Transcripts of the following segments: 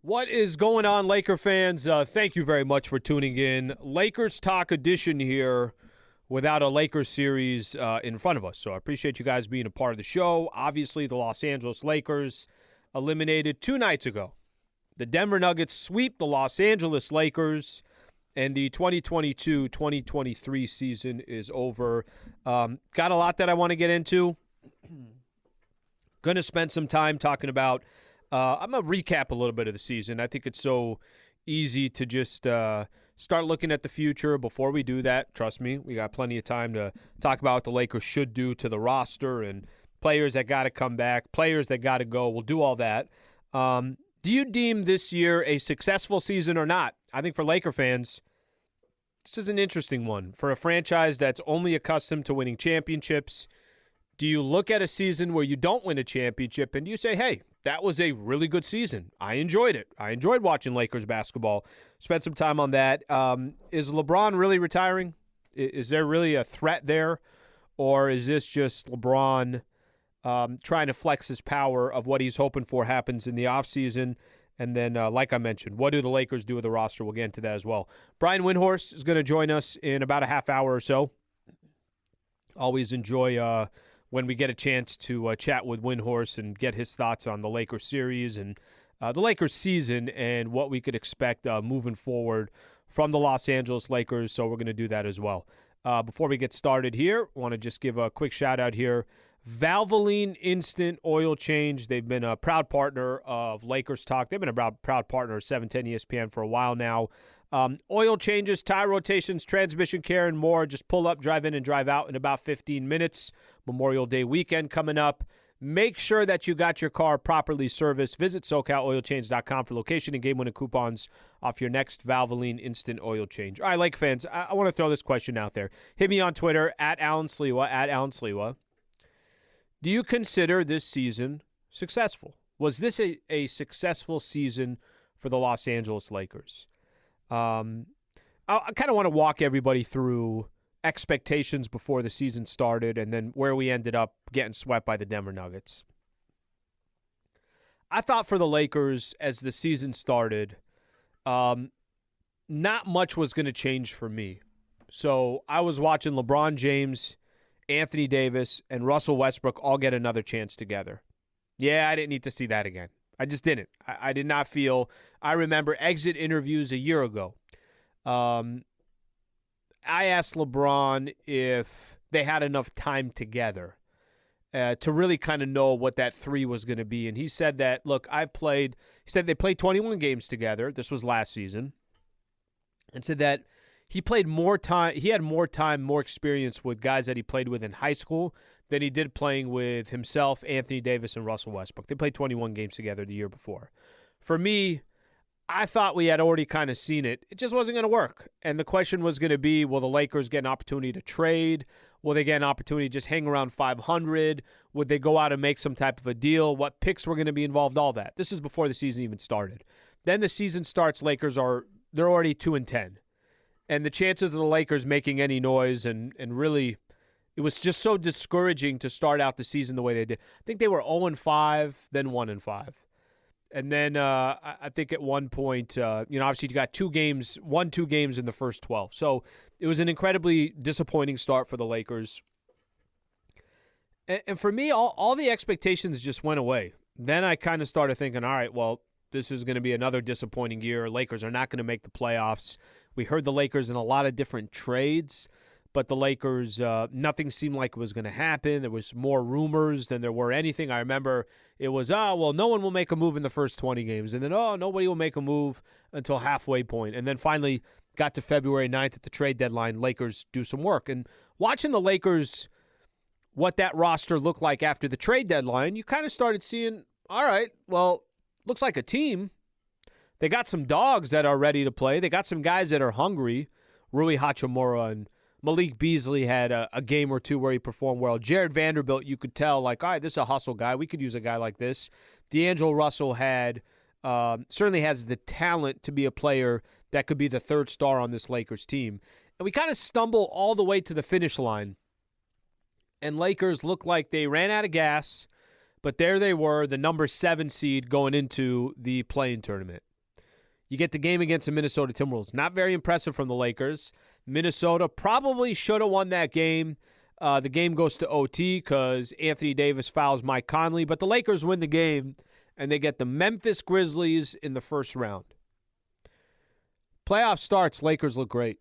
What is going on, Laker fans? Thank you very much for tuning in. Lakers Talk edition here without a Lakers series in front of us. So I appreciate you guys being a part of the show. Obviously, the Los Angeles Lakers eliminated 2 nights ago. The Denver Nuggets sweep the Los Angeles Lakers, and the 2022-2023 season is over. Got a lot that I want to get into. Going to spend some time talking about I'm going to recap a little bit of the season. I think it's so easy to just start looking at the future. Before we do that, trust me, we got plenty of time to talk about what the Lakers should do to the roster and players that got to come back, players that got to go. We'll do all that. Do you deem this year a successful season or not? I think for Laker fans, this is an interesting one. For a franchise that's only accustomed to winning championships, do you look at a season where you don't win a championship and you say, hey, that was a really good season. I enjoyed it. I enjoyed watching Lakers basketball. Spent some time on that. Is LeBron really retiring? Is there really a threat there? Or is this just LeBron trying to flex his power of what he's hoping for happens in the offseason? And then, like I mentioned, what do the Lakers do with the roster? We'll get into that as well. Brian Windhorst is going to join us in about a half hour or so. Always enjoy when we get a chance to chat with Windhorst and get his thoughts on the Lakers series and the Lakers season and what we could expect moving forward from the Los Angeles Lakers. So we're going to do that as well. Before we get started here, I want to just give a quick shout out here. Valvoline Instant Oil Change. They've been a proud partner of Lakers Talk. They've been a proud partner of 710 ESPN for a while now. Oil changes, tire rotations, transmission care, and more. Just pull up, drive in, and drive out in about 15 minutes. Memorial Day weekend coming up. Make sure that you got your car properly serviced. Visit SoCalOilChange.com for location and game-winning coupons off your next Valvoline Instant Oil Change. All right, Lake fans, I want to throw this question out there. Hit me on Twitter, @AlanSliwa. Do you consider this season successful? Was this a successful season for the Los Angeles Lakers? I kind of want to walk everybody through expectations before the season started and then where we ended up getting swept by the Denver Nuggets. I thought for the Lakers as the season started, not much was going to change for me. So I was watching LeBron James, Anthony Davis, and Russell Westbrook all get another chance together. Yeah, I didn't need to see that again. I just didn't. I did not feel. I remember exit interviews a year ago. I asked LeBron if they had enough time together to really kind of know what that 3 was going to be. And he said that, look, he said they played 21 games together. This was last season. And said that he played more time. He had more time, more experience with guys that he played with in high school than he did playing with himself, Anthony Davis, and Russell Westbrook. They played 21 games together the year before. For me, I thought we had already kind of seen it. It just wasn't going to work. And the question was going to be, will the Lakers get an opportunity to trade? Will they get an opportunity to just hang around 500? Would they go out and make some type of a deal? What picks were going to be involved? All that. This is before the season even started. Then the season starts. Lakers they're already 2-10. And the chances of the Lakers making any noise and really, it was just so discouraging to start out the season the way they did. I think they were 0-5, then 1-5. And then I think at one point, obviously you got 2 games in the first 12. So it was an incredibly disappointing start for the Lakers. And for me, all the expectations just went away. Then I kind of started thinking, all right, well, this is going to be another disappointing year. Lakers are not going to make the playoffs. We heard the Lakers in a lot of different trades, but the Lakers, nothing seemed like it was going to happen. There was more rumors than there were anything. I remember it was, no one will make a move in the first 20 games. And then, nobody will make a move until halfway point. And then finally got to February 9th at the trade deadline, Lakers do some work. And watching the Lakers, what that roster looked like after the trade deadline, you kind of started seeing, all right, well, looks like a team. They got some dogs that are ready to play. They got some guys that are hungry. Rui Hachimura and Malik Beasley had a game or two where he performed well. Jared Vanderbilt, you could tell, like, all right, this is a hustle guy. We could use a guy like this. D'Angelo Russell certainly has the talent to be a player that could be the third star on this Lakers team. And we kind of stumble all the way to the finish line. And Lakers look like they ran out of gas, but there they were, the number 7 seed going into the play-in tournament. You get the game against the Minnesota Timberwolves. Not very impressive from the Lakers. Minnesota probably should have won that game. The game goes to OT because Anthony Davis fouls Mike Conley. But the Lakers win the game, and they get the Memphis Grizzlies in the first round. Playoff starts, Lakers look great.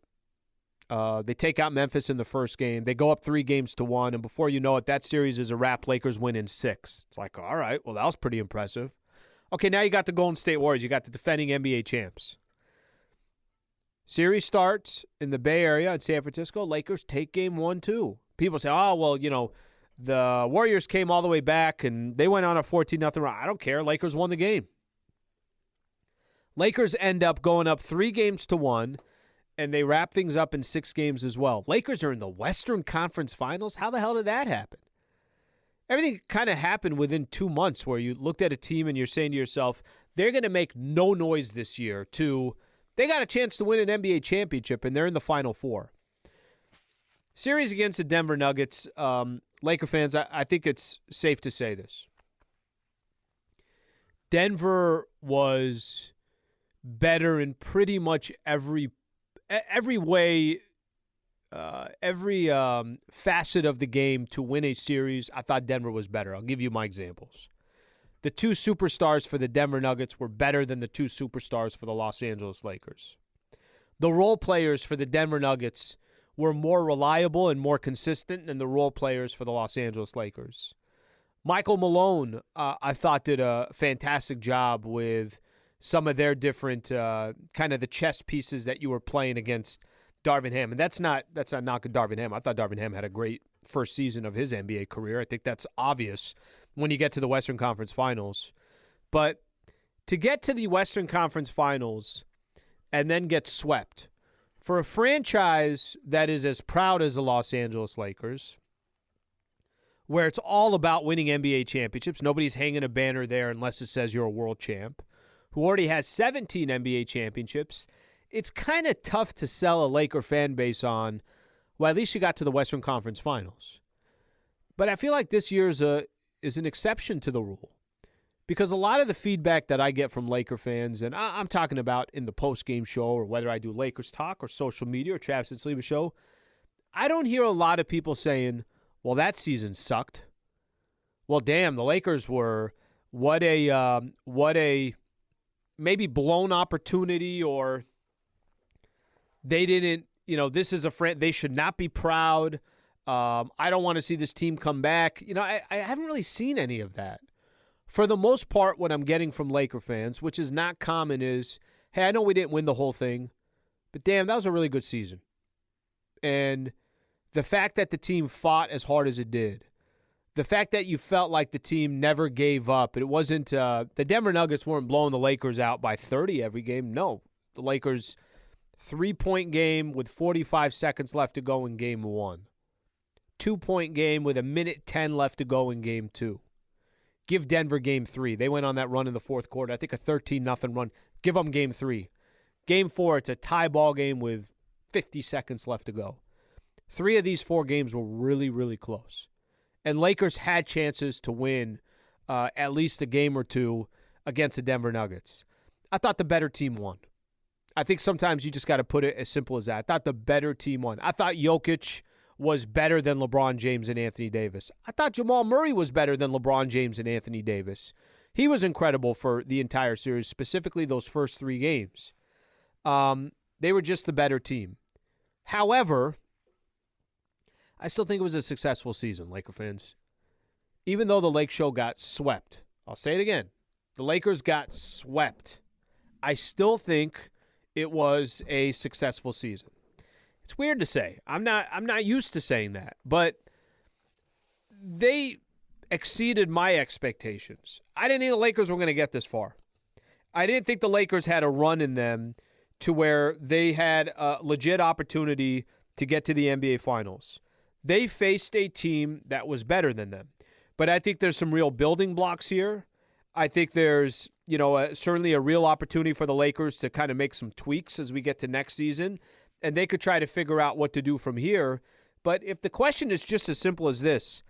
They take out Memphis in the first game. They go up 3-1, and before you know it, that series is a wrap. Lakers win in 6. It's like, all right, well, that was pretty impressive. Okay, now you got the Golden State Warriors. You got the defending NBA champs. Series starts in the Bay Area in San Francisco. Lakers take game 1, 2. People say, oh, well, the Warriors came all the way back, and they went on a 14-0 run. I don't care. Lakers won the game. Lakers end up going up 3-1, and they wrap things up in 6 games as well. Lakers are in the Western Conference Finals. How the hell did that happen? Everything kind of happened within 2 months where you looked at a team and you're saying to yourself, they're going to make no noise this year, to they got a chance to win an NBA championship, and they're in the Final Four. Series against the Denver Nuggets, Laker fans, I think it's safe to say this. Denver was better in pretty much every way, every facet of the game to win a series. I thought Denver was better. I'll give you my examples. The 2 superstars for the Denver Nuggets were better than the 2 superstars for the Los Angeles Lakers. The role players for the Denver Nuggets were more reliable and more consistent than the role players for the Los Angeles Lakers. Michael Malone, I thought, did a fantastic job with some of their different kind of the chess pieces that you were playing against Darvin Ham. And that's not knocking Darvin Ham. I thought Darvin Ham had a great first season of his NBA career. I think that's obvious when you get to the Western Conference Finals. But to get to the Western Conference Finals and then get swept, for a franchise that is as proud as the Los Angeles Lakers, where it's all about winning NBA championships, nobody's hanging a banner there unless it says you're a world champ, who already has 17 NBA championships, it's kind of tough to sell a Laker fan base on, well, at least you got to the Western Conference Finals. But I feel like this year is an exception to the rule, because a lot of the feedback that I get from Laker fans, and I'm talking about in the post-game show or whether I do Lakers Talk or social media or Travis and Sliwa show, I don't hear a lot of people saying, well, that season sucked. Well, damn, the Lakers were what a maybe blown opportunity, or they didn't, this is they should not be proud. I don't want to see this team come back. I haven't really seen any of that. For the most part, what I'm getting from Laker fans, which is not common, is, hey, I know we didn't win the whole thing, but damn, that was a really good season. And the fact that the team fought as hard as it did, the fact that you felt like the team never gave up, it wasn't the Denver Nuggets weren't blowing the Lakers out by 30 every game. No, the Lakers 3-point game with 45 seconds left to go in game 1. 2-point game with 1:10 left to go in game 2. Give Denver game 3. They went on that run in the fourth quarter. I think a 13-0 run. Give them game 3. Game 4, it's a tie ball game with 50 seconds left to go. 3 of these 4 games were really, really close. And Lakers had chances to win at least a game or 2 against the Denver Nuggets. I thought the better team won. I think sometimes you just got to put it as simple as that. I thought the better team won. I thought Jokic was better than LeBron James and Anthony Davis. I thought Jamal Murray was better than LeBron James and Anthony Davis. He was incredible for the entire series, specifically those first 3 games. They were just the better team. However, I still think it was a successful season, Laker fans. Even though the Lake Show got swept, I'll say it again, the Lakers got swept, I still think it was a successful season. It's weird to say. I'm not used to saying that, but they exceeded my expectations. I didn't think the Lakers were going to get this far. I didn't think the Lakers had a run in them to where they had a legit opportunity to get to the NBA Finals. They faced a team that was better than them. But I think there's some real building blocks here. I think there's, certainly a real opportunity for the Lakers to kind of make some tweaks as we get to next season, and they could try to figure out what to do from here. But if the question is just as simple as this,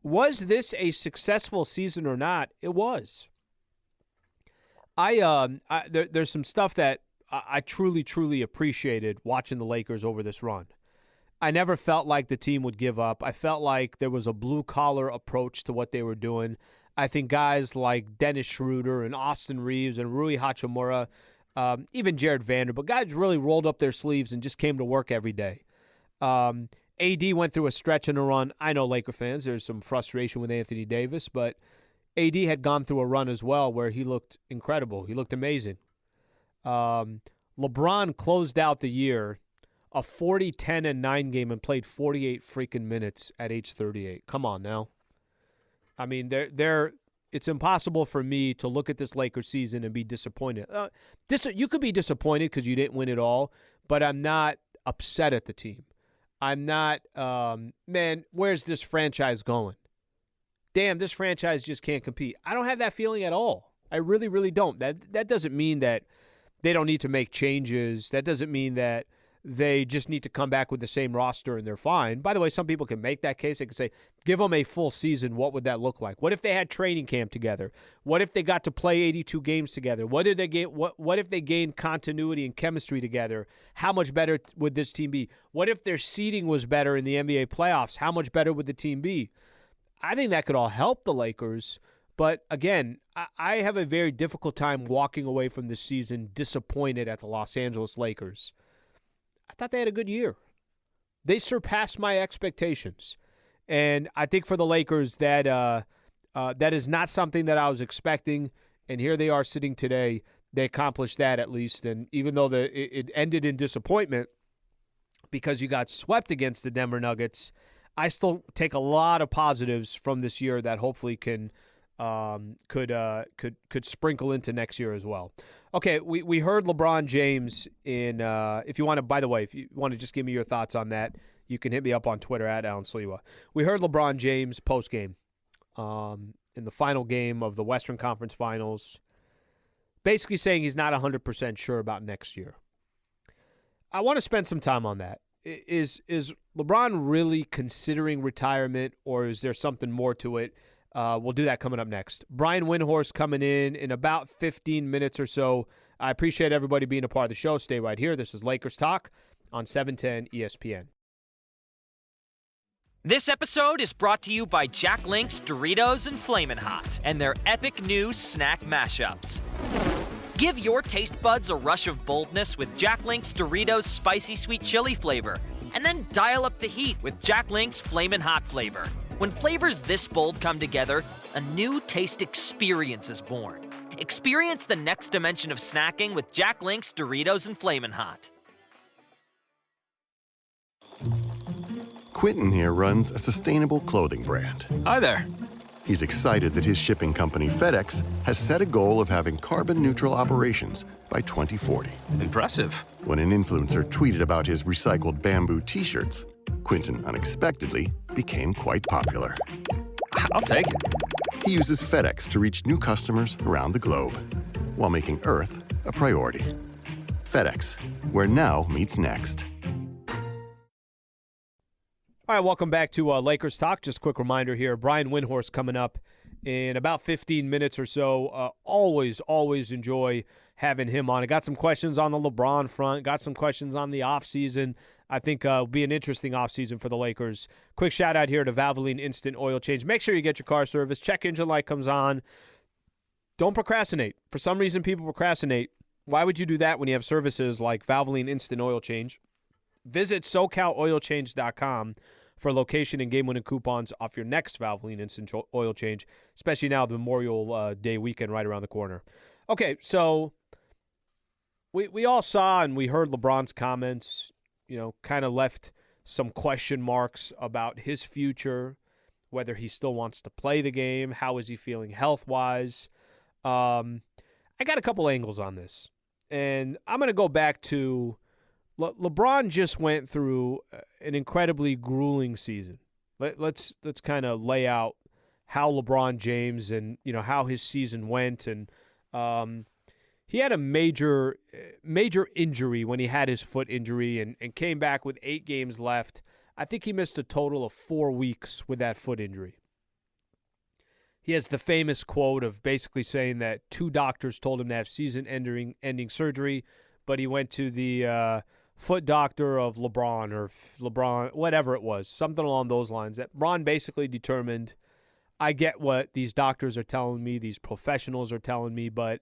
was this a successful season or not? It was. There's some stuff that I truly appreciated watching the Lakers over this run. I never felt like the team would give up. I felt like there was a blue-collar approach to what they were doing. I think guys like Dennis Schroeder and Austin Reeves and Rui Hachimura, even Jared Vanderbilt, guys really rolled up their sleeves and just came to work every day. AD went through a stretch in a run. I know Laker fans, there's some frustration with Anthony Davis, but AD had gone through a run as well where he looked incredible. He looked amazing. LeBron closed out the year a 40, 10, and 9 game and played 48 freaking minutes at age 38. Come on now. I mean, it's impossible for me to look at this Lakers season and be disappointed. You could be disappointed because you didn't win it all, but I'm not upset at the team. I'm not, man, where's this franchise going? Damn, this franchise just can't compete. I don't have that feeling at all. I really don't. That doesn't mean that they don't need to make changes. That doesn't mean that they just need to come back with the same roster and they're fine. By the way, some people can make that case. They can say, give them a full season. What would that look like? What if they had training camp together? What if they got to play 82 games together? What if they gained continuity and chemistry together? How much better would this team be? What if their seeding was better in the NBA playoffs? How much better would the team be? I think that could all help the Lakers. But again, I have a very difficult time walking away from this season disappointed at the Los Angeles Lakers. I thought they had a good year. They surpassed my expectations. And I think for the Lakers, that is not something that I was expecting. And here they are sitting today. They accomplished that at least. And even though it ended in disappointment because you got swept against the Denver Nuggets, I still take a lot of positives from this year that hopefully could sprinkle into next year as well. Okay, we heard LeBron James in. If you want to, by the way, if you want to just give me your thoughts on that, you can hit me up on Twitter at Alan Sliwa. We heard LeBron James post game, in the final game of the Western Conference Finals, basically saying he's not 100% sure about next year. I want to spend some time on that. Is LeBron really considering retirement, or is there something more to it? We'll do that coming up next. Brian Windhorst coming in about 15 minutes or so. I appreciate everybody being a part of the show. Stay right here. This is Lakers Talk on 710 ESPN. This episode is brought to you by Jack Link's Doritos and Flamin' Hot and their epic new snack mashups. Give your taste buds a rush of boldness with Jack Link's Doritos Spicy Sweet Chili flavor, and then dial up the heat with Jack Link's Flamin' Hot flavor. When flavors this bold come together, a new taste experience is born. Experience the next dimension of snacking with Jack Link's Doritos and Flamin' Hot. Quentin here runs a sustainable clothing brand. Hi there. He's excited that his shipping company, FedEx, has set a goal of having carbon-neutral operations by 2040. Impressive. When an influencer tweeted about his recycled bamboo t-shirts, Quentin unexpectedly became quite popular. I'll take it. He uses FedEx to reach new customers around the globe while making Earth a priority. FedEx, where now meets next. All right, welcome back to Lakers Talk. Just a quick reminder here, Brian Windhorst coming up in about 15 minutes or so. Always enjoy having him on. I got some questions on the LeBron front, got some questions on the offseason. I think it'll be an interesting offseason for the Lakers. Quick shout-out here to Valvoline Instant Oil Change. Make sure you get your car serviced. Check engine light comes on. Don't procrastinate. For some reason, people procrastinate. Why would you do that when you have services like Valvoline Instant Oil Change? Visit SoCalOilChange.com for location and game-winning coupons off your next Valvoline Instant Oil Change, especially now the Memorial Day weekend right around the corner. Okay, so we all saw and we heard LeBron's comments, kind of left some question marks about his future, whether he still wants to play the game, how is he feeling health-wise. I got a couple angles on this, and I'm going to go back to LeBron just went through an incredibly grueling season. Let's kind of lay out how LeBron James and how his season went, and he had a major injury when he had his foot injury and came back with 8 games left. I think he missed a total of 4 weeks with that foot injury. He has the famous quote of basically saying that 2 doctors told him to have season-ending surgery, but he went to the foot doctor of LeBron, whatever it was, something along those lines. That Bron basically determined, I get what these doctors are telling me, these professionals are telling me, but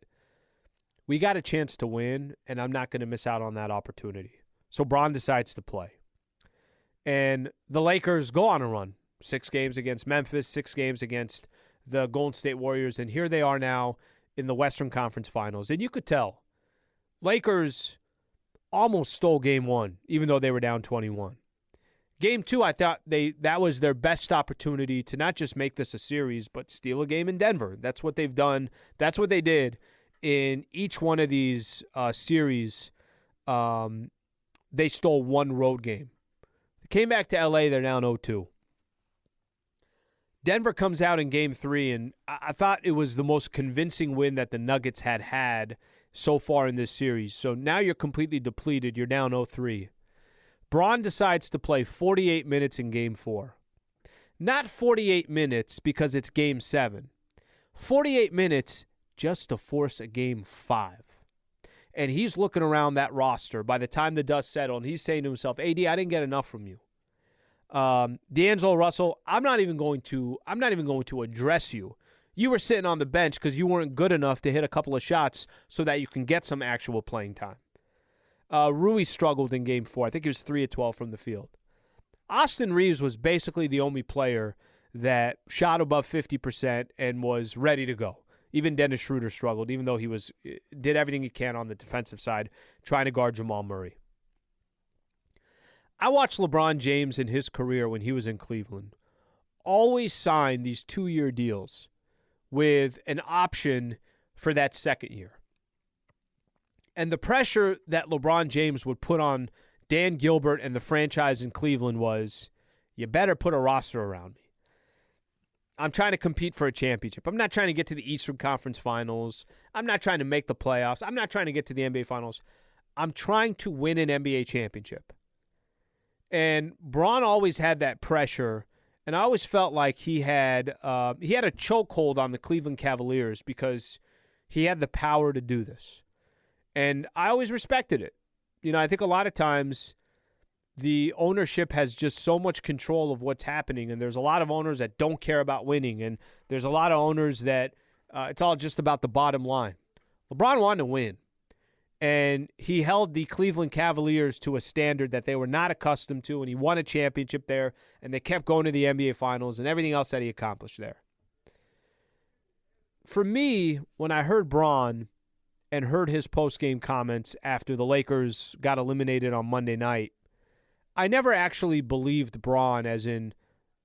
we got a chance to win, and I'm not going to miss out on that opportunity. So Bron decides to play. And the Lakers go on a run. 6 games against Memphis, 6 games against the Golden State Warriors, and here they are now in the Western Conference Finals. And you could tell, Lakers almost stole Game 1, even though they were down 21. Game 2, I thought that was their best opportunity to not just make this a series, but steal a game in Denver. That's what they've done. That's what they did in each one of these series. They stole one road game. They came back to L.A., they're down 0-2. Denver comes out in Game 3, and I thought it was the most convincing win that the Nuggets had so far in this series. So now you're completely depleted. You're down 0-3. Bron decides to play 48 minutes in Game 4. Not 48 minutes because it's Game 7. 48 minutes just to force a Game 5. And he's looking around that roster by the time the dust settled, and he's saying to himself, AD, I didn't get enough from you. D'Angelo Russell, I'm not even going to address you. You were sitting on the bench because you weren't good enough to hit a couple of shots so that you can get some actual playing time. Rui struggled in Game 4. I think he was 3 of 12 from the field. Austin Reeves was basically the only player that shot above 50% and was ready to go. Even Dennis Schroeder struggled, even though he did everything he can on the defensive side trying to guard Jamal Murray. I watched LeBron James in his career when he was in Cleveland always sign these 2-year deals with an option for that second year. And the pressure that LeBron James would put on Dan Gilbert and the franchise in Cleveland was, you better put a roster around me. I'm trying to compete for a championship. I'm not trying to get to the Eastern Conference Finals. I'm not trying to make the playoffs. I'm not trying to get to the NBA Finals. I'm trying to win an NBA championship. And Bron always had that pressure, and I always felt like he had a chokehold on the Cleveland Cavaliers because he had the power to do this. And I always respected it. You know, I think a lot of times the ownership has just so much control of what's happening, and there's a lot of owners that don't care about winning, and there's a lot of owners that it's all just about the bottom line. LeBron wanted to win, and he held the Cleveland Cavaliers to a standard that they were not accustomed to, and he won a championship there, and they kept going to the NBA Finals and everything else that he accomplished there. For me, when I heard Bron and heard his post-game comments after the Lakers got eliminated on Monday night, I never actually believed Bron as in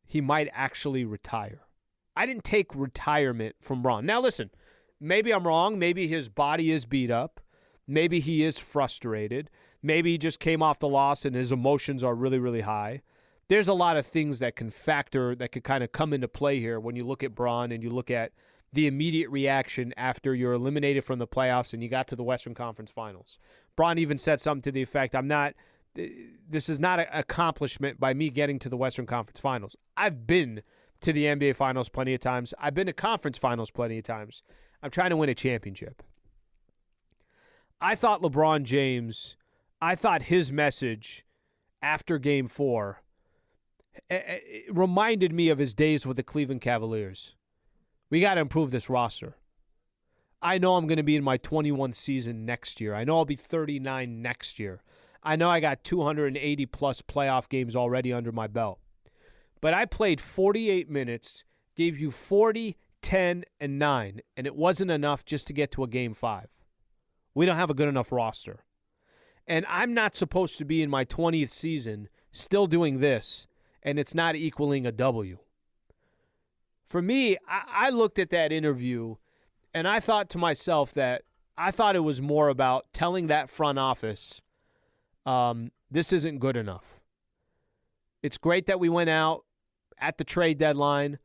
he might actually retire. I didn't take retirement from Bron. Now listen, maybe I'm wrong. Maybe his body is beat up. Maybe he is frustrated. Maybe he just came off the loss and his emotions are really, really high. There's a lot of things that can kind of come into play here when you look at Bron and you look at the immediate reaction after you're eliminated from the playoffs and you got to the Western Conference Finals. Bron even said something to the effect, this is not an accomplishment by me getting to the Western Conference Finals. I've been to the NBA Finals plenty of times. I've been to conference finals plenty of times. I'm trying to win a championship. I thought LeBron James, his message after Game 4 it reminded me of his days with the Cleveland Cavaliers. We got to improve this roster. I know I'm going to be in my 21th season next year. I know I'll be 39 next year. I know I got 280-plus playoff games already under my belt. But I played 48 minutes, gave you 40, 10, and 9, and it wasn't enough just to get to a Game 5. We don't have a good enough roster. And I'm not supposed to be in my 20th season still doing this, and it's not equaling a W. For me, I looked at that interview, and I thought to myself that I thought it was more about telling that front office, this isn't good enough. It's great that we went out at the trade deadline,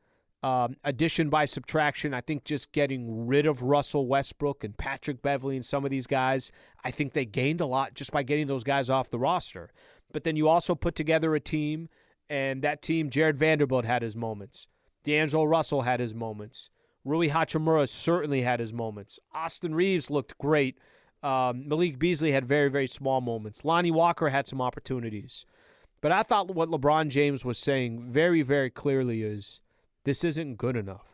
addition by subtraction. I think just getting rid of Russell Westbrook and Patrick Beverley and some of these guys, I think they gained a lot just by getting those guys off the roster. But then you also put together a team, and that team, Jared Vanderbilt had his moments. D'Angelo Russell had his moments. Rui Hachimura certainly had his moments. Austin Reeves looked great. Malik Beasley had very, very small moments. Lonnie Walker had some opportunities. But I thought what LeBron James was saying very, very clearly is this isn't good enough.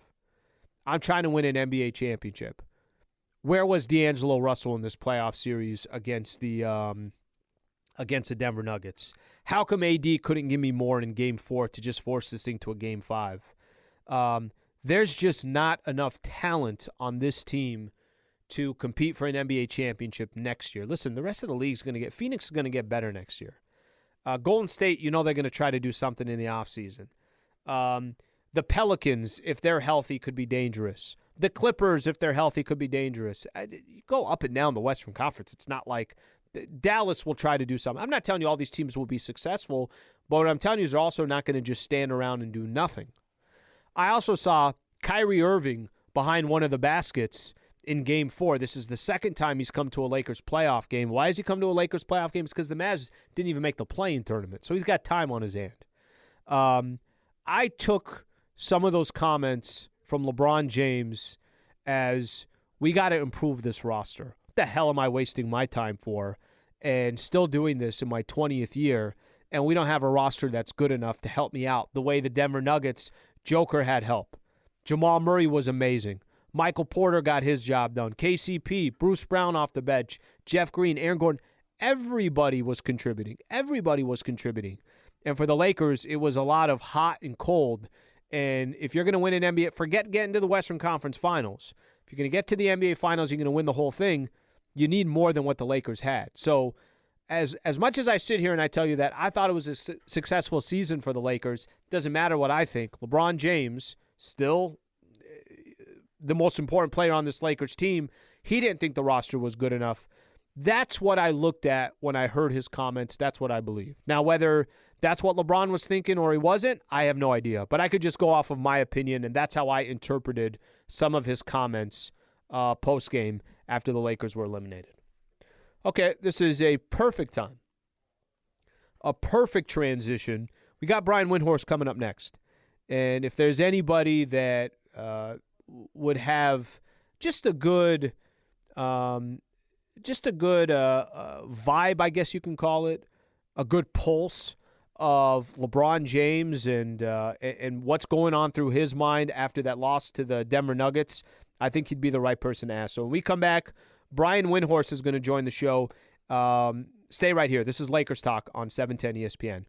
I'm trying to win an NBA championship. Where was D'Angelo Russell in this playoff series against the Denver Nuggets? How come AD couldn't give me more in Game 4 to just force this thing to a Game 5? There's just not enough talent on this team to compete for an NBA championship next year. Listen, the rest of the league's going to get – Phoenix is going to get better next year. Golden State, they're going to try to do something in the offseason. The Pelicans, if they're healthy, could be dangerous. The Clippers, if they're healthy, could be dangerous. You go up and down the Western Conference. It's not like Dallas will try to do something. I'm not telling you all these teams will be successful, but what I'm telling you is they're also not going to just stand around and do nothing. I also saw Kyrie Irving behind one of the baskets in Game 4. This is the second time he's come to a Lakers playoff game. Why has he come to a Lakers playoff game? It's because the Mavs didn't even make the play-in tournament, so he's got time on his hand. I took some of those comments from LeBron James as we got to improve this roster. What the hell am I wasting my time for and still doing this in my 20th year, and we don't have a roster that's good enough to help me out the way the Denver Nuggets, Joker had help. Jamal Murray was amazing. Michael Porter got his job done. KCP, Bruce Brown off the bench, Jeff Green, Aaron Gordon. Everybody was contributing. Everybody was contributing. And for the Lakers, it was a lot of hot and cold. And if you're going to win an NBA, forget getting to the Western Conference Finals. If you're going to get to the NBA Finals, you're going to win the whole thing. You need more than what the Lakers had. So as much as I sit here and I tell you that I thought it was a successful season for the Lakers, doesn't matter what I think. LeBron James, still the most important player on this Lakers team, he didn't think the roster was good enough. That's what I looked at when I heard his comments. That's what I believe. Now, whether that's what LeBron was thinking or he wasn't, I have no idea. But I could just go off of my opinion, and that's how I interpreted some of his comments post-game after the Lakers were eliminated. Okay, this is a perfect time. A perfect transition. We got Brian Windhorst coming up next. And if there's anybody that would have just a good vibe, I guess you can call it, a good pulse of LeBron James and what's going on through his mind after that loss to the Denver Nuggets, I think he'd be the right person to ask. So when we come back, Brian Windhorst is going to join the show. Stay right here. This is Lakers Talk on 710 ESPN.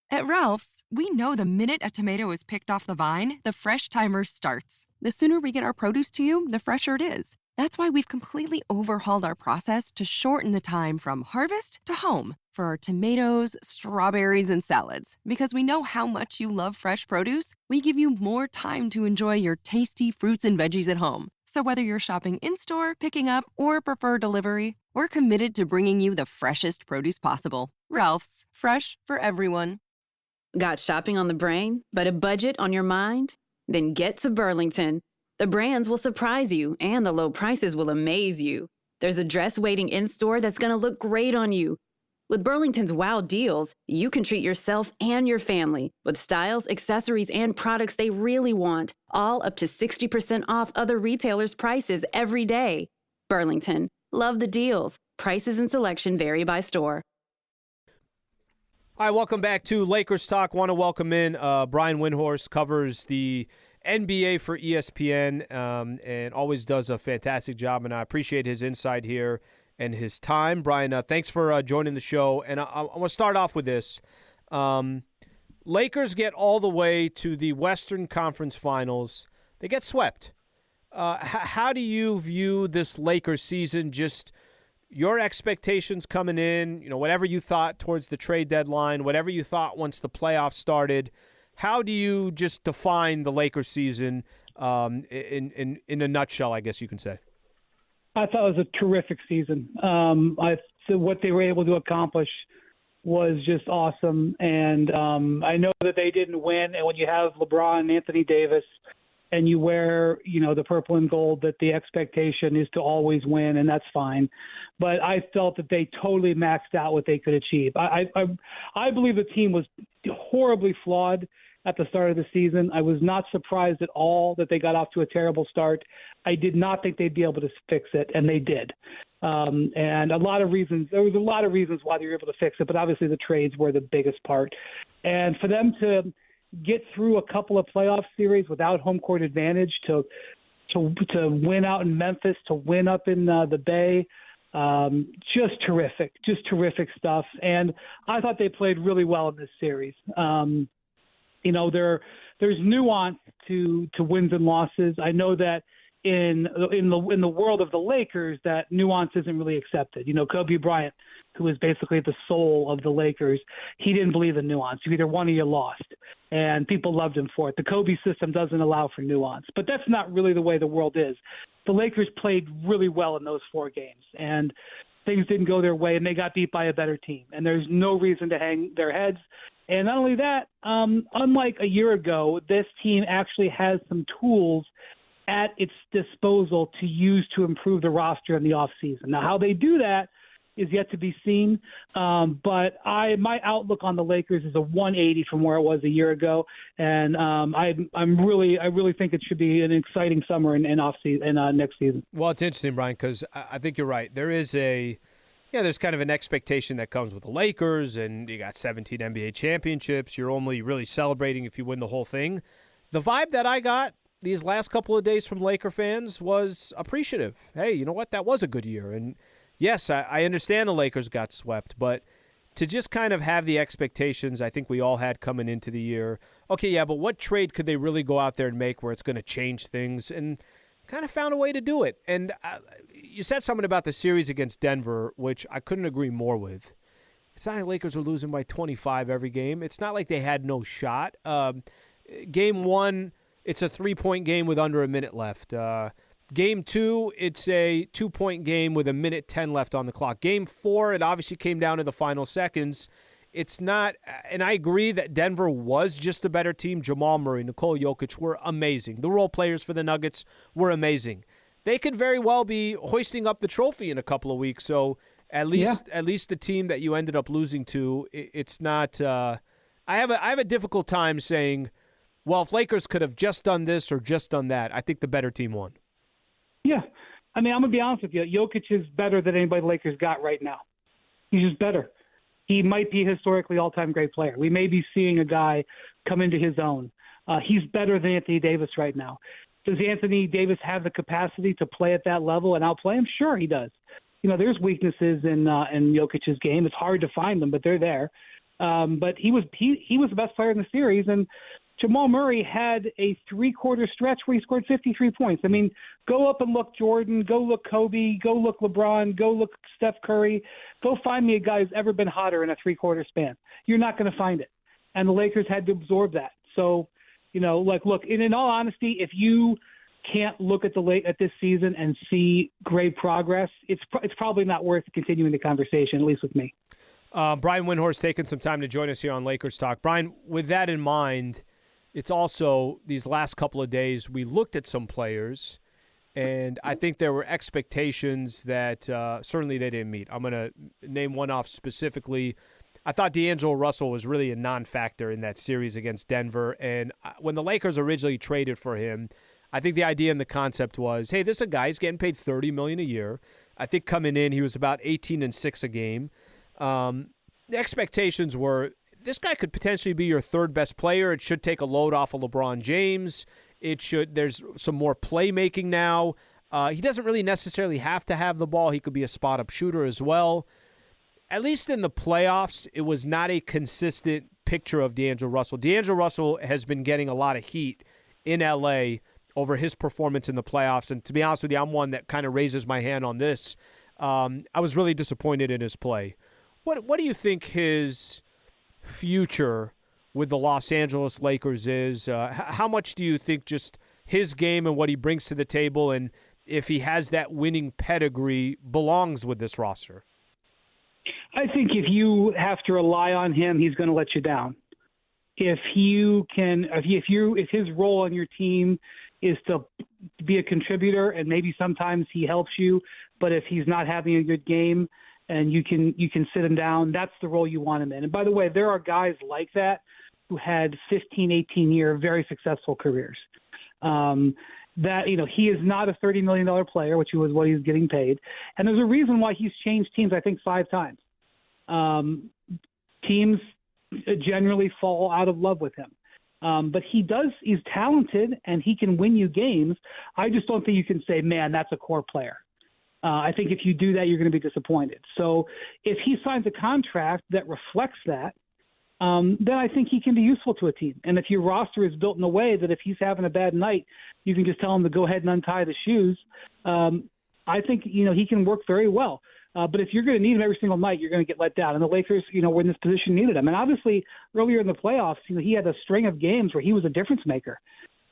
At Ralph's, we know the minute a tomato is picked off the vine, the fresh timer starts. The sooner we get our produce to you, the fresher it is. That's why we've completely overhauled our process to shorten the time from harvest to home for our tomatoes, strawberries, and salads. Because we know how much you love fresh produce, we give you more time to enjoy your tasty fruits and veggies at home. So whether you're shopping in-store, picking up, or prefer delivery, we're committed to bringing you the freshest produce possible. Ralph's, fresh for everyone. Got shopping on the brain, but a budget on your mind? Then get to Burlington. The brands will surprise you, and the low prices will amaze you. There's a dress waiting in-store that's going to look great on you. With Burlington's wow deals, you can treat yourself and your family with styles, accessories, and products they really want, all up to 60% off other retailers' prices every day. Burlington. Love the deals. Prices and selection vary by store. Hi, welcome back to Lakers Talk. Want to welcome in Brian Windhorst, covers the NBA for ESPN and always does a fantastic job, and I appreciate his insight here and his time. Brian, thanks for joining the show, and I want to start off with this. Lakers get all the way to the Western Conference Finals. They get swept. How do you view this Lakers season, just your expectations coming in, whatever you thought towards the trade deadline, whatever you thought once the playoffs started? How do you just define the Lakers season in a nutshell, I guess you can say? I thought it was a terrific season. So what they were able to accomplish was just awesome. And I know that they didn't win. And when you have LeBron and Anthony Davis and you wear, the purple and gold, that the expectation is to always win, and that's fine. But I felt that they totally maxed out what they could achieve. I believe the team was horribly flawed. at the start of the season. I was not surprised at all that they got off to a terrible start. I did not think they'd be able to fix it, and they did. And there was a lot of reasons why they were able to fix it, but obviously the trades were the biggest part. And for them to get through a couple of playoff series without home court advantage, to win out in Memphis, to win up in the Bay, just terrific stuff. And I thought they played really well in this series. There's nuance to wins and losses. I know that in the world of the Lakers, that nuance isn't really accepted. Kobe Bryant, who is basically the soul of the Lakers, he didn't believe in nuance. You either won or you lost, and people loved him for it. The Kobe system doesn't allow for nuance, but that's not really the way the world is. The Lakers played really well in those 4 games, and things didn't go their way, and they got beat by a better team. And there's no reason to hang their heads. And not only that, unlike a year ago, this team actually has some tools at its disposal to use to improve the roster in the offseason. Now, how they do that is yet to be seen. But my outlook on the Lakers is a 180 from where it was a year ago, and I really think it should be an exciting summer and next season. Well, it's interesting, Brian, because I think you're right. There's kind of an expectation that comes with the Lakers, and you got 17 NBA championships. You're only really celebrating if you win the whole thing. The vibe that I got these last couple of days from Laker fans was appreciative. Hey, you know what? That was a good year. And yes, I understand the Lakers got swept, but to just kind of have the expectations I think we all had coming into the year, okay, yeah, but what trade could they really go out there and make where it's going to change things? And kind of found a way to do it. And you said something about the series against Denver, which I couldn't agree more with. It's not like Lakers were losing by 25 every game. It's not like they had no shot. Game 1, it's a 3-point game with under a minute left. Game 2, it's a 2-point game with 1:10 left on the clock. Game 4, it obviously came down to the final seconds. It's not, and I agree that Denver was just a better team. Jamal Murray, Nikola Jokic were amazing. The role players for the Nuggets were amazing. They could very well be hoisting up the trophy in a couple of weeks. So at least the team that you ended up losing to, it's not. I have a difficult time saying, well, if Lakers could have just done this or just done that, I think the better team won. Yeah. I mean, I'm going to be honest with you. Jokic is better than anybody the Lakers got right now. He's just better. He might be a historically all-time great player. We may be seeing a guy come into his own. He's better than Anthony Davis right now. Does Anthony Davis have the capacity to play at that level and outplay him? Sure, he does. There's weaknesses in Jokic's game. It's hard to find them, but they're there. But he was the best player in the series, and Jamal Murray had a 3-quarter stretch where he scored 53 points. I mean, go up and look Jordan, go look Kobe, go look LeBron, go look Steph Curry. Go find me a guy who's ever been hotter in a 3-quarter span. You're not going to find it. And the Lakers had to absorb that. So, look, in all honesty, if you can't look at this season and see great progress, it's probably not worth continuing the conversation, at least with me. Brian Windhorst taking some time to join us here on Lakers Talk. Brian, with that in mind, it's also these last couple of days we looked at some players, and I think there were expectations that certainly they didn't meet. I'm going to name one off specifically. I thought D'Angelo Russell was really a non-factor in that series against Denver, and when the Lakers originally traded for him, I think the idea and the concept was, hey, this is a guy who's getting paid $30 million a year. I think coming in, he was about 18-6 a game. The expectations were, this guy could potentially be your third best player. It should take a load off of LeBron James. There's some more playmaking now. He doesn't really necessarily have to have the ball. He could be a spot-up shooter as well. At least in the playoffs, it was not a consistent picture of D'Angelo Russell. D'Angelo Russell has been getting a lot of heat in L.A. over his performance in the playoffs. And to be honest with you, I'm one that kind of raises my hand on this. I was really disappointed in his play. What do you think his future with the Los Angeles Lakers is? How much do you think just his game and what he brings to the table, and if he has that winning pedigree, belongs with this roster? I think if you have to rely on him, he's going to let you down. If his role on your team is to be a contributor, and maybe sometimes he helps you, but if he's not having a good game and you can sit him down, that's the role you want him in. And by the way, there are guys like that who had 15, 18-year very successful careers. That, he is not a $30 million player, which was what he's getting paid. And there's a reason why he's changed teams, I think, 5 times. Teams generally fall out of love with him. But he's talented and he can win you games. I just don't think you can say, man, that's a core player. I think if you do that, you're going to be disappointed. So if he signs a contract that reflects that, then I think he can be useful to a team. And if your roster is built in a way that if he's having a bad night, you can just tell him to go ahead and untie the shoes, I think, he can work very well. But if you're going to need him every single night, you're going to get let down. And the Lakers, were in this position, needed him. And obviously, earlier in the playoffs, he had a string of games where he was a difference maker.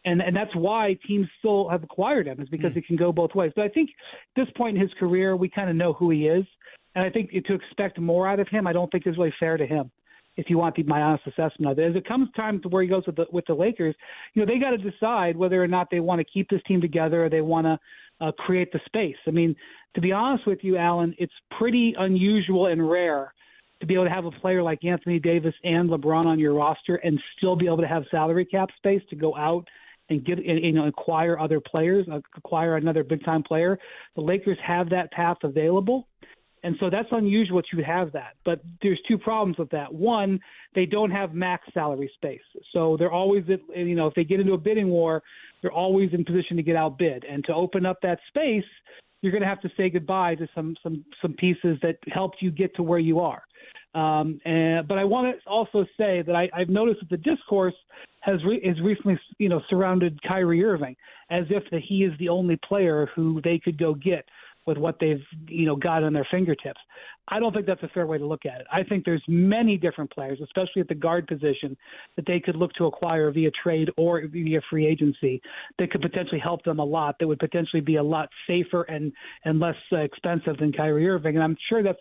And that's why teams still have acquired him, is because he can go both ways. But I think at this point in his career, we kind of know who he is. And I think to expect more out of him, I don't think is really fair to him, if you want my honest assessment of it. As it comes time to where he goes with the Lakers, they got to decide whether or not they want to keep this team together or they want to create the space. I mean, to be honest with you, Alan, it's pretty unusual and rare to be able to have a player like Anthony Davis and LeBron on your roster and still be able to have salary cap space to go out and acquire other players, acquire another big-time player. The Lakers have that path available. And so that's unusual that you would have that. But there's 2 problems with that. One, they don't have max salary space. So they're always, if they get into a bidding war, they're always in position to get outbid. And to open up that space, you're going to have to say goodbye to some pieces that helped you get to where you are. But I want to also say that I've noticed that the discourse has recently, surrounded Kyrie Irving as if that he is the only player who they could go get with what they've, got on their fingertips. I don't think that's a fair way to look at it. I think there's many different players, especially at the guard position, that they could look to acquire via trade or via free agency that could potentially help them a lot, that would potentially be a lot safer and less expensive than Kyrie Irving. And I'm sure that's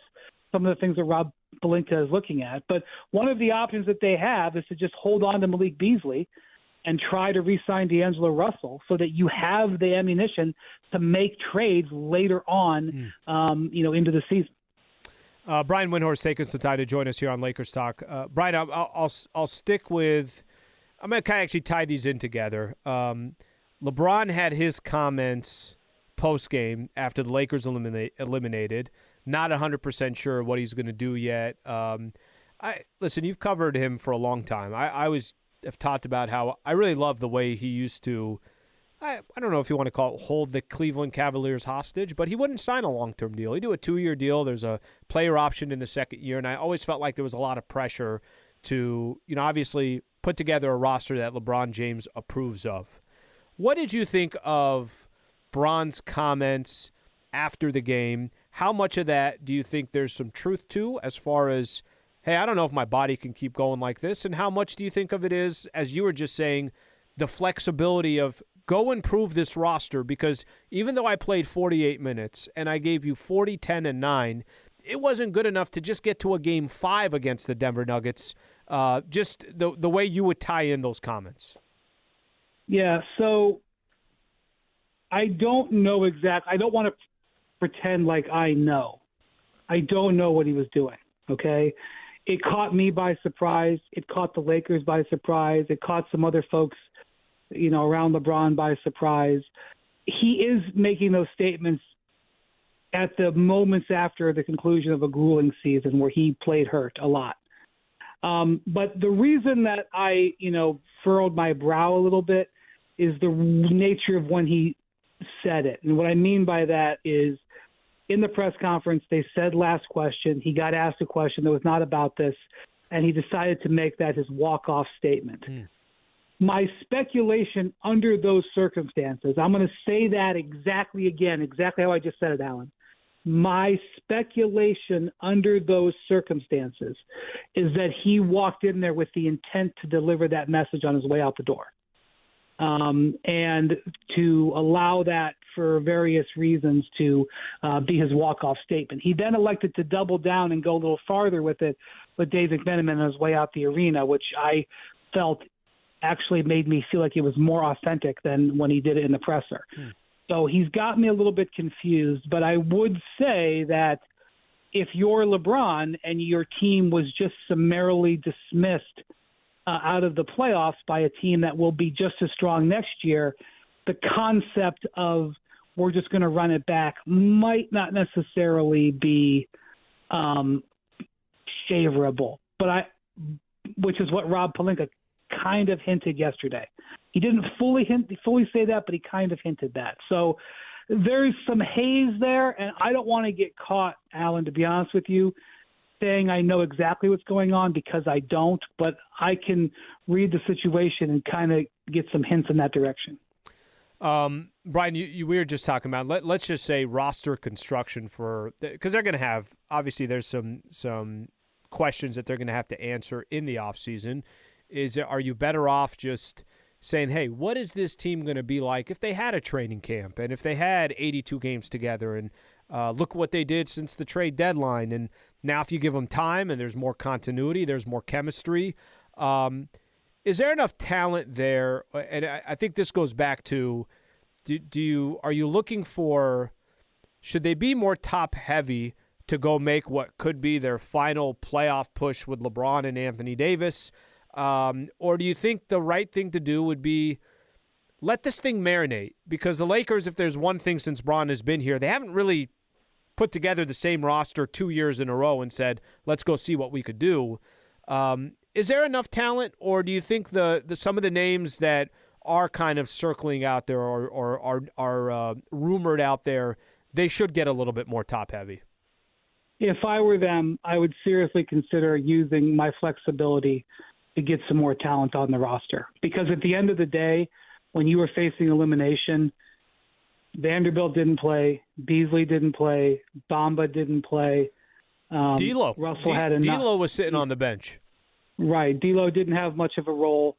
some of the things that Rob Pelinka is looking at. But one of the options that they have is to just hold on to Malik Beasley and try to re-sign D'Angelo Russell so that you have the ammunition to make trades later on, into the season. Brian Windhorst taking some time to join us here on Lakers Talk. Brian, I'll stick with – I'm going to kind of actually tie these in together. LeBron had his comments post-game after the Lakers eliminated. Not 100% sure what he's going to do yet. Listen, you've covered him for a long time. I have talked about how I really love the way he used to – I don't know if you want to call it hold the Cleveland Cavaliers hostage, but he wouldn't sign a long-term deal. He'd do a 2-year deal. There's a player option in the second year, and I always felt like there was a lot of pressure to, obviously put together a roster that LeBron James approves of. What did you think of Bron's comments after the game? How much of that do you think there's some truth to as far as, hey, I don't know if my body can keep going like this, and how much do you think of it is, as you were just saying, the flexibility of go improve this roster? Because even though I played 48 minutes and I gave you 40, 10, and 9, it wasn't good enough to just get to a Game 5 against the Denver Nuggets, just the way you would tie in those comments. Yeah, so I don't know exactly. I don't want to pretend like I know. I don't know what he was doing, okay? It caught me by surprise. It caught the Lakers by surprise. It caught some other folks around LeBron by surprise. He is making those statements at the moments after the conclusion of a grueling season where he played hurt a lot. But the reason that I, furrowed my brow a little bit is the nature of when he said it. And what I mean by that is in the press conference, they said last question, he got asked a question that was not about this, and he decided to make that his walk-off statement. My speculation under those circumstances, I'm going to say that exactly how I just said it, Alan. My speculation under those circumstances is that he walked in there with the intent to deliver that message on his way out the door. And to allow that for various reasons to be his walk-off statement. He then elected to double down and go a little farther with it with Dave McMenamin on his way out the arena, which I felt actually made me feel like it was more authentic than when he did it in the presser. So he's got me a little bit confused, but I would say that if you're LeBron and your team was just summarily dismissed out of the playoffs by a team that will be just as strong next year, the concept of we're just going to run it back might not necessarily be favorable. Which is what Rob Pelinka kind of hinted yesterday. He didn't fully say that, but he kind of hinted that. So there's some haze there, and I don't want to get caught, Alan, to be honest with you, saying I know exactly what's going on, because I don't, but I can read the situation and kind of get some hints in that direction. Brian, we were just talking about, let's just say roster construction because they're going to have, obviously there's some questions that they're going to have to answer in the offseason. Are you better off just saying, hey, what is this team going to be like if they had a training camp and if they had 82 games together, and look what they did since the trade deadline, and now if you give them time and there's more continuity, there's more chemistry, is there enough talent there? And I think this goes back to, are you looking for, should they be more top heavy to go make what could be their final playoff push with LeBron and Anthony Davis? Or do you think the right thing to do would be let this thing marinate? Because the Lakers, if there's one thing since Bron has been here, they haven't really put together the same roster 2 years in a row and said, let's go see what we could do. Is there enough talent, or do you think some of the names that are kind of circling out there or are rumored out there, they should get a little bit more top-heavy? If I were them, I would seriously consider using my flexibility to get some more talent on the roster. Because at the end of the day, when you were facing elimination, Vanderbilt didn't play, Beasley didn't play, Bamba didn't play. D'Lo. Russell had enough. D'Lo was sitting on the bench. Right. D'Lo didn't have much of a role.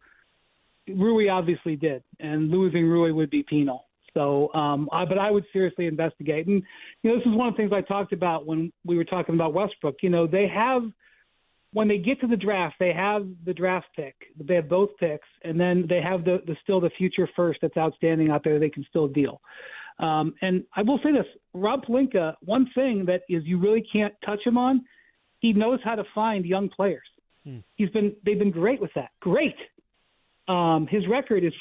Rui obviously did, and losing Rui would be penal. So, but I would seriously investigate. And, this is one of the things I talked about when we were talking about Westbrook. They have, when they get to the draft, they have the draft pick. They have both picks, and then they have still the future first that's outstanding out there they can still deal. And I will say this, Rob Pelinka, one thing that is you really can't touch him on, he knows how to find young players. They've been great with that. Great. His record is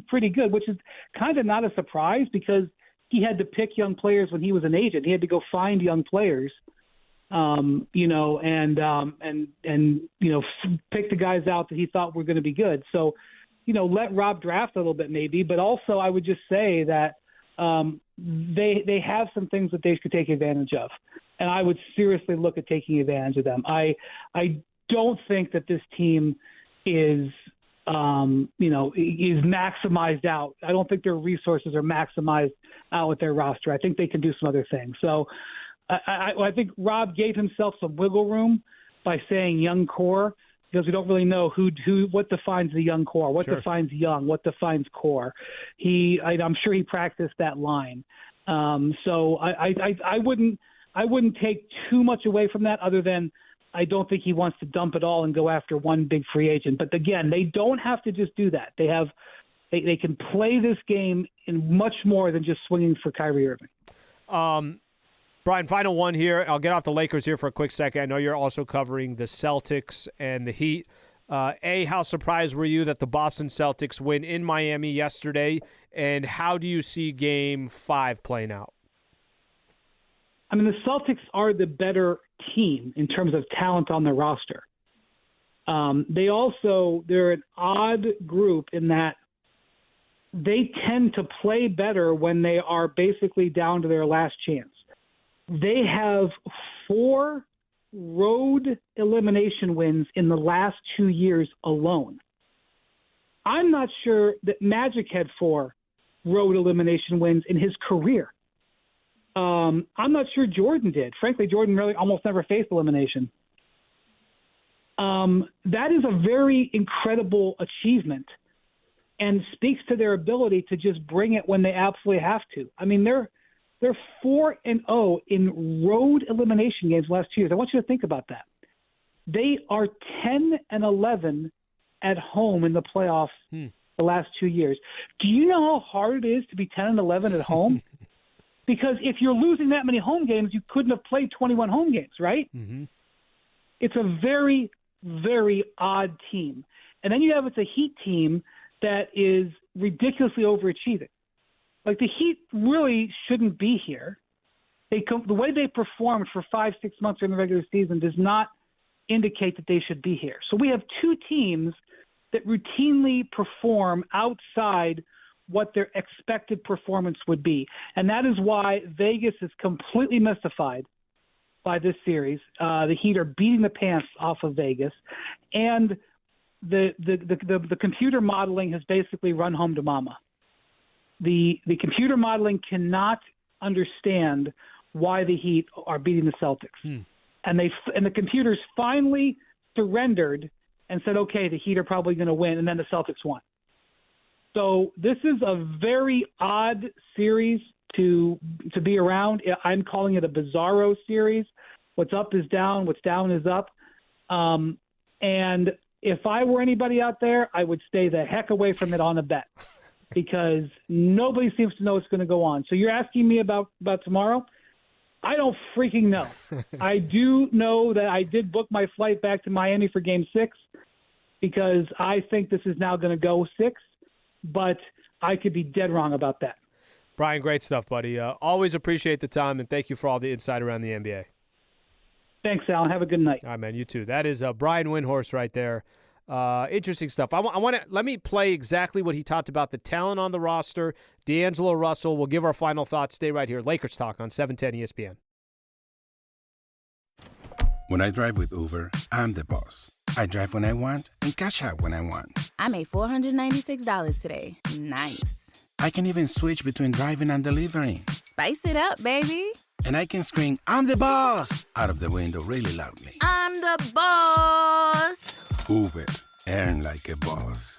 pretty good, which is kind of not a surprise because he had to pick young players when he was an agent. He had to go find young players, and pick the guys out that he thought were going to be good. So, let Rob draft a little bit maybe, but also I would just say that they have some things that they could take advantage of, and I would seriously look at taking advantage of them. I don't think that this team is maximized out. I don't think their resources are maximized out with their roster. I think they can do some other things. So I think Rob gave himself some wiggle room by saying young core, because we don't really know what defines the young core, what defines young, what defines core. I'm sure he practiced that line. So I wouldn't take too much away from that, other than I don't think he wants to dump it all and go after one big free agent. But again, they don't have to just do that. They can play this game in much more than just swinging for Kyrie Irving. Brian, final one here. I'll get off the Lakers here for a quick second. I know you're also covering the Celtics and the Heat. How surprised were you that the Boston Celtics win in Miami yesterday? And how do you see Game 5 playing out? I mean, the Celtics are the better team in terms of talent on their roster. They're an odd group in that they tend to play better when they are basically down to their last chance. They have 4 road elimination wins in the last 2 years alone. I'm not sure that Magic had 4 road elimination wins in his career. I'm not sure Jordan did. Frankly, Jordan really almost never faced elimination. That is a very incredible achievement and speaks to their ability to just bring it when they absolutely have to. I mean, they're 4-0 in road elimination games the last 2 years. I want you to think about that. They are 10-11 at home in the playoffs the last 2 years. Do you know how hard it is to be 10-11 at home? Because if you're losing that many home games, you couldn't have played 21 home games, right? Mm-hmm. It's a very, very odd team. And then you have it's a Heat team that is ridiculously overachieving. Like, the Heat really shouldn't be here. The way they performed for 5-6 months during the regular season does not indicate that they should be here. So we have two teams that routinely perform outside what their expected performance would be. And that is why Vegas is completely mystified by this series. The Heat are beating the pants off of Vegas. And the computer modeling has basically run home to mama. The computer modeling cannot understand why the Heat are beating the Celtics. And the computers finally surrendered and said, okay, the Heat are probably going to win, and then the Celtics won. So this is a very odd series to be around. I'm calling it a bizarro series. What's up is down, what's down is up. And if I were anybody out there, I would stay the heck away from it on a bet because nobody seems to know what's going to go on. So you're asking me about tomorrow? I don't freaking know. I do know that I did book my flight back to Miami for Game 6 because I think this is now going to go 6, but I could be dead wrong about that. Brian, great stuff, buddy. Always appreciate the time, and thank you for all the insight around the NBA. Thanks, Alan. Have a good night. All right, man. You too. That is Brian Windhorst right there. Interesting stuff. I want to let me play exactly what he talked about, the talent on the roster. D'Angelo Russell. We'll give our final thoughts. Stay right here. Lakers Talk on 710 ESPN. When I drive with Uber, I'm the boss. I drive when I want and cash out when I want. I made $496 today. Nice. I can even switch between driving and delivering. Spice it up, baby. And I can scream, "I'm the boss!" out of the window really loudly. I'm the boss. Uber. Earn like a boss.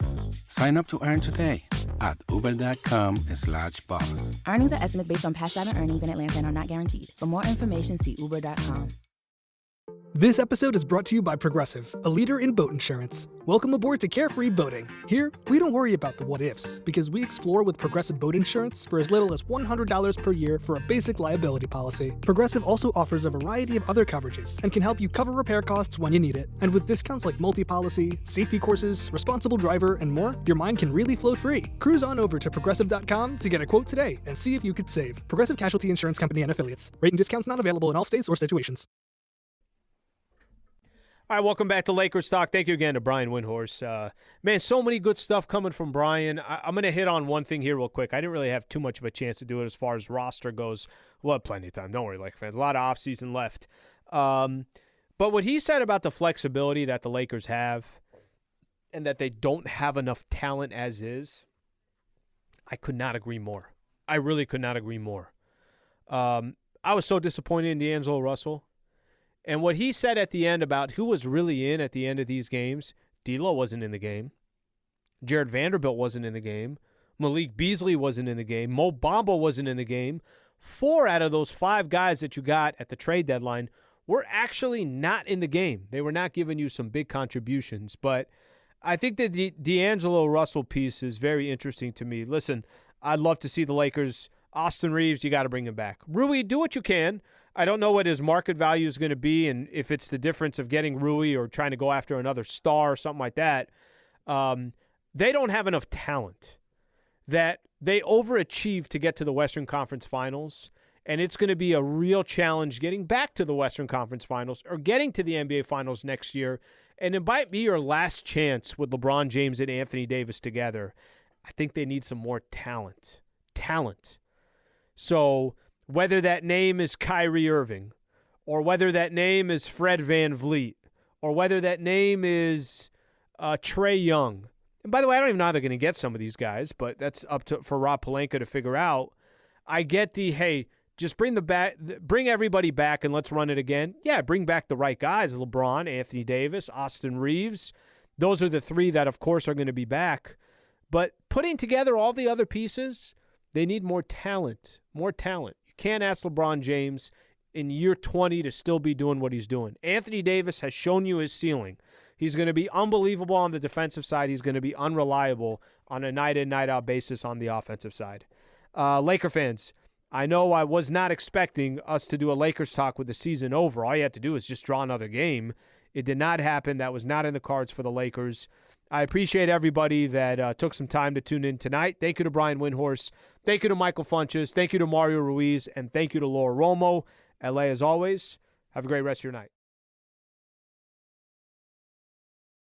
Sign up to earn today at uber.com/boss. Earnings are estimates based on past driving earnings in Atlanta and are not guaranteed. For more information, see uber.com. This episode is brought to you by Progressive, a leader in boat insurance. Welcome aboard to Carefree Boating. Here, we don't worry about the what-ifs, because we explore with Progressive Boat Insurance for as little as $100 per year for a basic liability policy. Progressive also offers a variety of other coverages and can help you cover repair costs when you need it. And with discounts like multi-policy, safety courses, responsible driver, and more, your mind can really float free. Cruise on over to Progressive.com to get a quote today and see if you could save. Progressive Casualty Insurance Company and Affiliates. Rate and discounts not available in all states or situations. All right, welcome back to Lakers Talk. Thank you again to Brian Windhorst. Man, so many good stuff coming from Brian. I'm going to hit on one thing here real quick. I didn't really have too much of a chance to do it as far as roster goes. We'll have plenty of time. Don't worry, Lakers fans. A lot of offseason left. But what he said about the flexibility that the Lakers have and that they don't have enough talent as is, I could not agree more. I really could not agree more. I was so disappointed in D'Angelo Russell. And what he said at the end about who was really in at the end of these games, D'Lo wasn't in the game. Jared Vanderbilt wasn't in the game. Malik Beasley wasn't in the game. Mo Bamba wasn't in the game. 4 out of those 5 guys that you got at the trade deadline were actually not in the game. They were not giving you some big contributions. But I think the D'Angelo Russell piece is very interesting to me. Listen, I'd love to see the Lakers. Austin Reeves, you got to bring him back. Rui, do what you can. I don't know what his market value is going to be and if it's the difference of getting Rui or trying to go after another star or something like that. They don't have enough talent that they overachieved to get to the Western Conference Finals, and it's going to be a real challenge getting back to the Western Conference Finals or getting to the NBA Finals next year, and it might be your last chance with LeBron James and Anthony Davis together. I think they need some more talent. So whether that name is Kyrie Irving or whether that name is Fred VanVleet or whether that name is Trae Young. And by the way, I don't even know how they're going to get some of these guys, but that's for Rob Pelinka to figure out. I get the, hey, just bring everybody back and let's run it again. Yeah, bring back the right guys, LeBron, Anthony Davis, Austin Reeves. Those are the 3 that, of course, are going to be back. But putting together all the other pieces, they need more talent. You can't ask LeBron James in year 20 to still be doing what he's doing. Anthony Davis has shown you his ceiling. He's going to be unbelievable on the defensive side. He's going to be unreliable on a night-in, night-out basis on the offensive side. Laker fans, I know I was not expecting us to do a Lakers talk with the season over. All you had to do is just draw another game. It did not happen. That was not in the cards for the Lakers. I appreciate everybody that took some time to tune in tonight. Thank you to Brian Windhorst. Thank you to Michael Funches. Thank you to Mario Ruiz. And thank you to Laura Romo. LA, as always, have a great rest of your night.